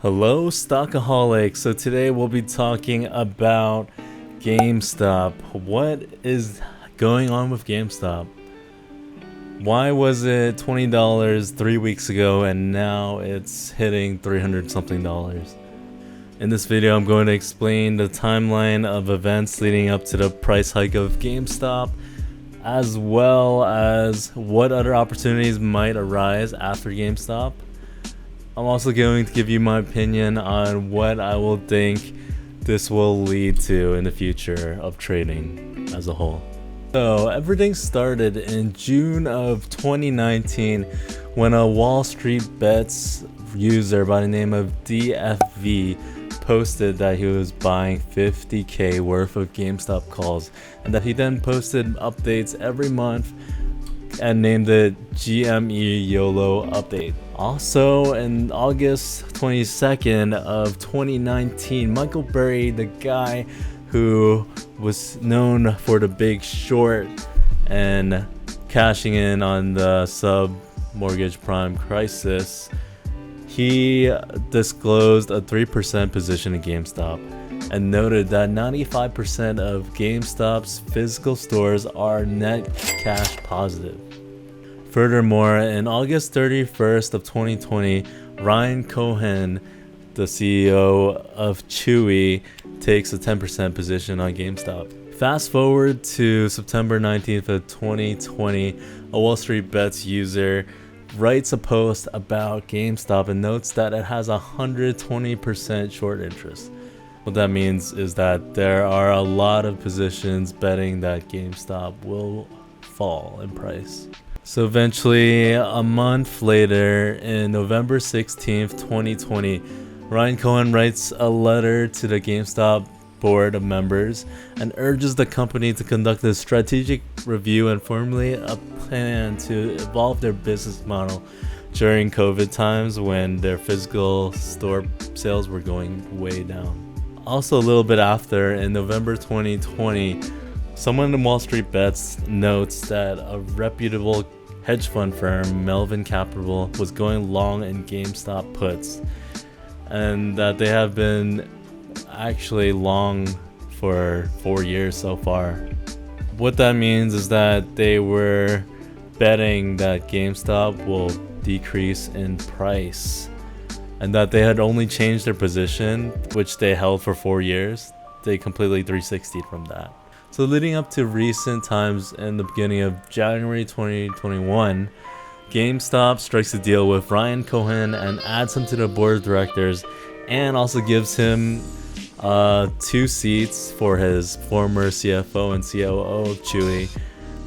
Hello, Stockaholics. So today we'll be talking about Gamestop. What is going on with Gamestop? Why was it $20 3 weeks ago and now it's hitting $300 something? In this video, I'm going to explain the timeline of events leading up to the price hike of GameStop, as well as what other opportunities might arise after GameStop. I'm also going to give you my opinion on what I will think this will lead to in the future of trading as a whole. So everything started in June of 2019 when a Wall Street Bets user by the name of DFV posted that he was buying 50k worth of GameStop calls, and that he then posted updates every month and named it GME YOLO update. Also, in August 22nd of 2019, Michael Burry, the guy who was known for the big short and cashing in on the sub-mortgage prime crisis, he disclosed a 3% position in GameStop and noted that 95% of GameStop's physical stores are net cash positive. Furthermore, in August 31st of 2020, Ryan Cohen, the CEO of Chewy, takes a 10% position on GameStop. Fast forward to September 19th of 2020, a Wall Street Bets user writes a post about GameStop and notes that it has 120% short interest. What that means is that there are a lot of positions betting that GameStop will fall in price. So eventually, a month later, in November 16th, 2020, Ryan Cohen writes a letter to the GameStop board of members and urges the company to conduct a strategic review and formulate a plan to evolve their business model during COVID times when their physical store sales were going way down. Also, a little bit after, in November 2020, someone in Wall Street Bets notes that a reputable hedge fund firm, Melvin Capital, was going long in GameStop puts, and that they have been actually long for 4 years so far. What that means is that they were betting that GameStop will decrease in price, and that they had only changed their position, which they held for 4 years. They completely 360'd from that. So leading up to recent times in the beginning of January 2021, GameStop strikes a deal with Ryan Cohen and adds him to the board of directors, and also gives him 2 seats for his former CFO and COO of Chewy,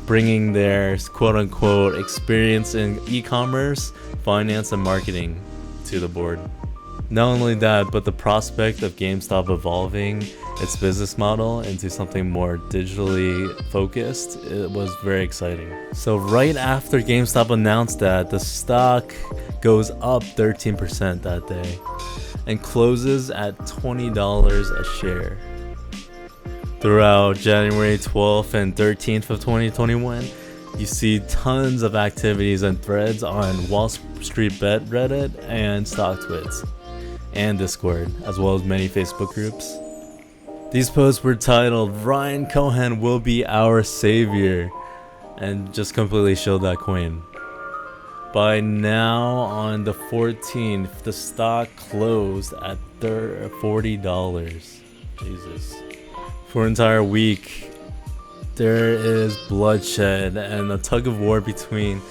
bringing their quote-unquote experience in e-commerce, finance, and marketing to the board. Not only that, but the prospect of GameStop evolving its business model into something more digitally focused, it was very exciting. So right after GameStop announced that, the stock goes up 13% that day and closes at $20 a share. Throughout January 12th and 13th of 2021, you see tons of activities and threads on Wall Street Bet Reddit and StockTwits and Discord, as well as many Facebook groups. These posts were titled "Ryan Cohen will be our savior," and just completely showed that coin. By now, on the 14th, the stock closed at $40. Jesus. For an entire week, there is bloodshed and a tug of war between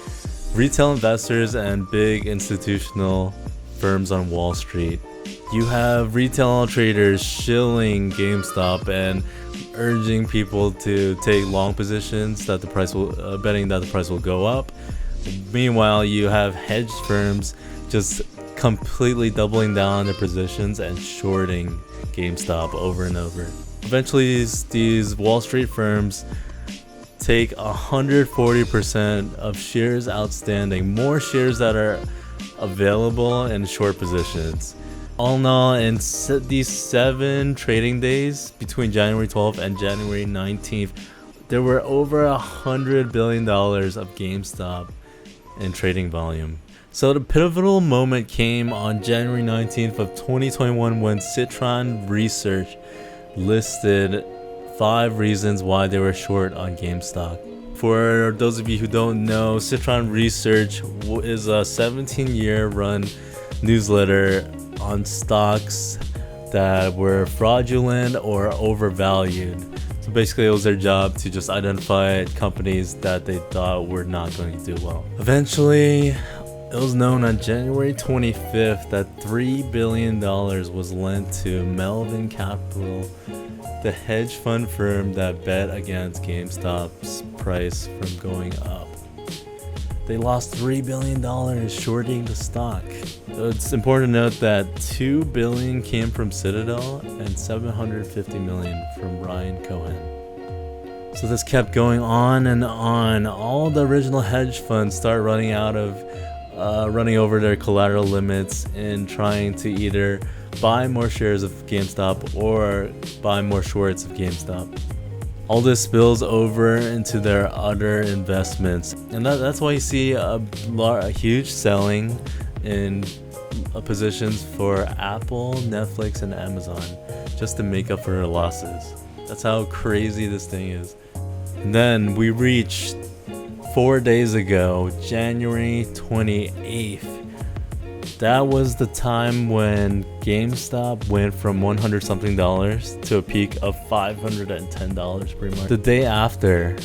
retail investors and big institutional firms on Wall Street. You have retail traders shilling GameStop and urging people to take long positions that the price will, betting that the price will go up. Meanwhile, you have hedge firms just completely doubling down on their positions and shorting GameStop over and over. Eventually, these Wall Street firms take 140% of shares outstanding, more shares that are available in short positions. All in all, in these 7 trading days between January 12th and January 19th, there were over $100 billion of GameStop in trading volume. So the pivotal moment came on January 19th of 2021 when Citron Research listed 5 reasons why they were short on Gamestock. For those of you who don't know, Citron Research is a 17-year run newsletter on stocks that were fraudulent or overvalued. So basically it was their job to just identify companies that they thought were not going to do well. Eventually, it was known on January 25th that $3 billion was lent to Melvin Capital, the hedge fund firm that bet against GameStop's price from going up. They lost $3 billion shorting the stock. So it's important to note that $2 billion came from Citadel and $750 million from Ryan Cohen. So this kept going on and on. All the original hedge funds start running over their collateral limits and trying to either buy more shares of GameStop or buy more shorts of GameStop. All this spills over into their other investments, and that's why you see a huge selling in positions for Apple, Netflix, and Amazon, just to make up for their losses. That's how crazy this thing is. And then we reached 4 days ago, January 28th. That was the time when GameStop went from $100 something to a peak of $510 pretty much. The day after,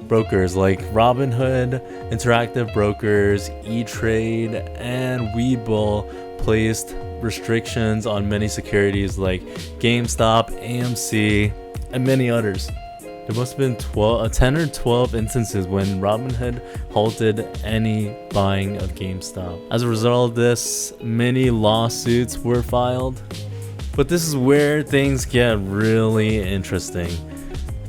brokers like Robinhood, Interactive Brokers, E-Trade, and Webull placed restrictions on many securities like GameStop, AMC, and many others. There must have been 10 or 12 instances when Robinhood halted any buying of GameStop. As a result of this, many lawsuits were filed. But this is where things get really interesting.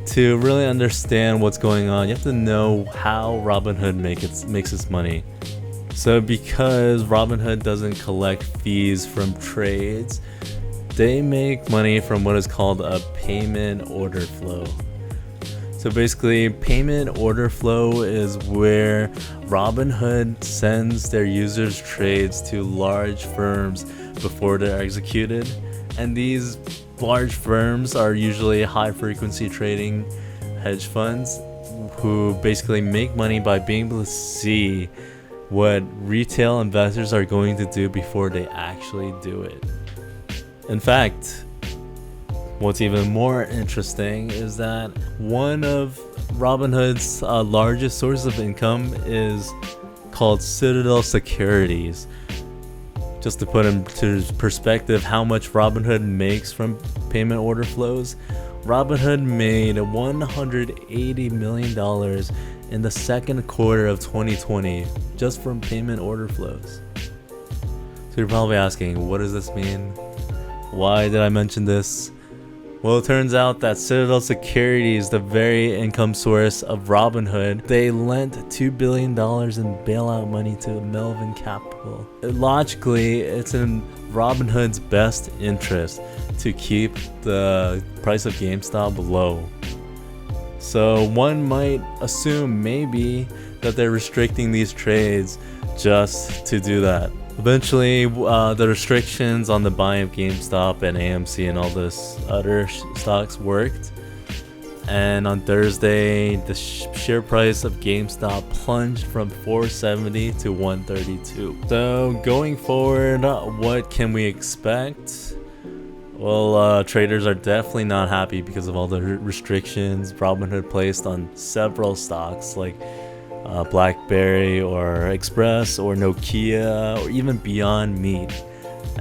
To really understand what's going on, you have to know how Robinhood makes its money. So because Robinhood doesn't collect fees from trades, they make money from what is called a payment order flow. So basically, payment order flow is where Robinhood sends their users' trades to large firms before they're executed. And these large firms are usually high-frequency trading hedge funds who basically make money by being able to see what retail investors are going to do before they actually do it. In fact, what's even more interesting is that one of Robinhood's largest sources of income is called Citadel Securities. Just to put into perspective how much Robinhood makes from payment order flows, Robinhood made $180 million in the second quarter of 2020 just from payment order flows. So you're probably asking, what does this mean? Why did I mention this? Well, it turns out that Citadel Securities, the very income source of Robinhood, they lent $2 billion in bailout money to Melvin Capital. Logically, it's in Robinhood's best interest to keep the price of GameStop low. So one might assume maybe that they're restricting these trades just to do that. Eventually, the restrictions on the buying of GameStop and AMC and all this other stocks worked. And on Thursday, the share price of GameStop plunged from $470 to $132. So going forward, what can we expect? Well, traders are definitely not happy because of all the restrictions Robinhood placed on several stocks like BlackBerry or Express or Nokia or even Beyond Meat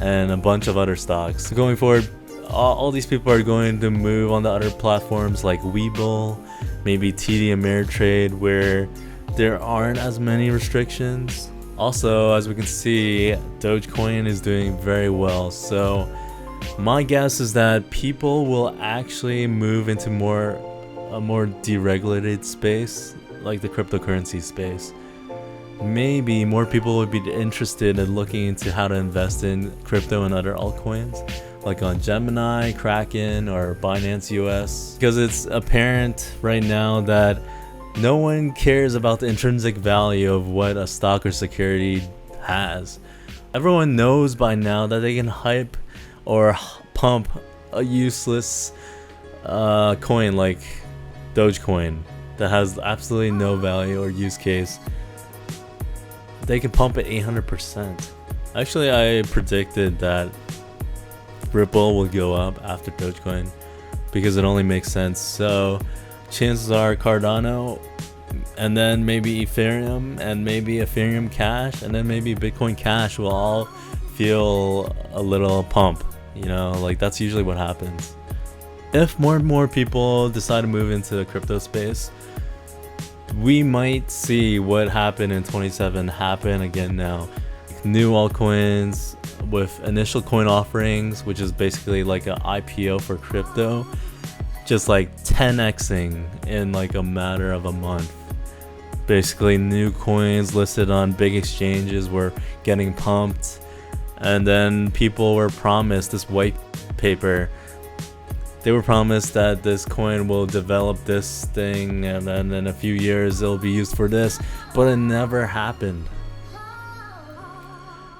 and a bunch of other stocks. So going forward, all these people are going to move on to other platforms like Webull, maybe TD Ameritrade, where there aren't as many restrictions. Also, as we can see, Dogecoin is doing very well. So my guess is that people will actually move into a more deregulated space, like the cryptocurrency space. Maybe more people would be interested in looking into how to invest in crypto and other altcoins, like on Gemini, Kraken, or Binance US, because it's apparent right now that No one cares about the intrinsic value of what a stock or security has. Everyone knows by now that they can hype or pump a useless coin like Dogecoin that has absolutely no value or use case. They can pump it 800%. Actually, I predicted that Ripple will go up after Dogecoin because it only makes sense. So chances are Cardano, and then maybe Ethereum, and maybe Ethereum Cash, and then maybe Bitcoin Cash will all feel a little pump. You know, like that's usually what happens. If more and more people decide to move into the crypto space, we might see what happened in 27 happen again now. New altcoins with initial coin offerings, which is basically like an IPO for crypto, just like 10xing in like a matter of a month. Basically new coins listed on big exchanges were getting pumped, and then people were promised this white paper. They were promised that this coin will develop this thing, and then in a few years it'll be used for this, but it never happened.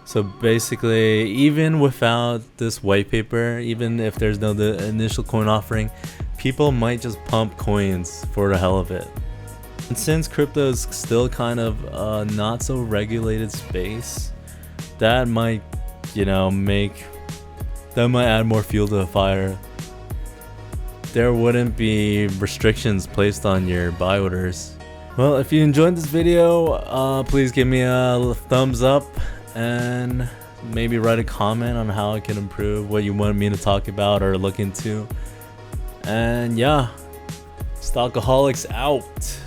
So basically, even without this white paper, even if there's no the initial coin offering, people might just pump coins for the hell of it. And since crypto is still kind of a not so regulated space, that might, you know, that might add more fuel to the fire. There wouldn't be restrictions placed on your buy orders. Well, if you enjoyed this video, please give me a thumbs up and maybe write a comment on how I can improve, what you want me to talk about or look into. And yeah, Stockaholics out.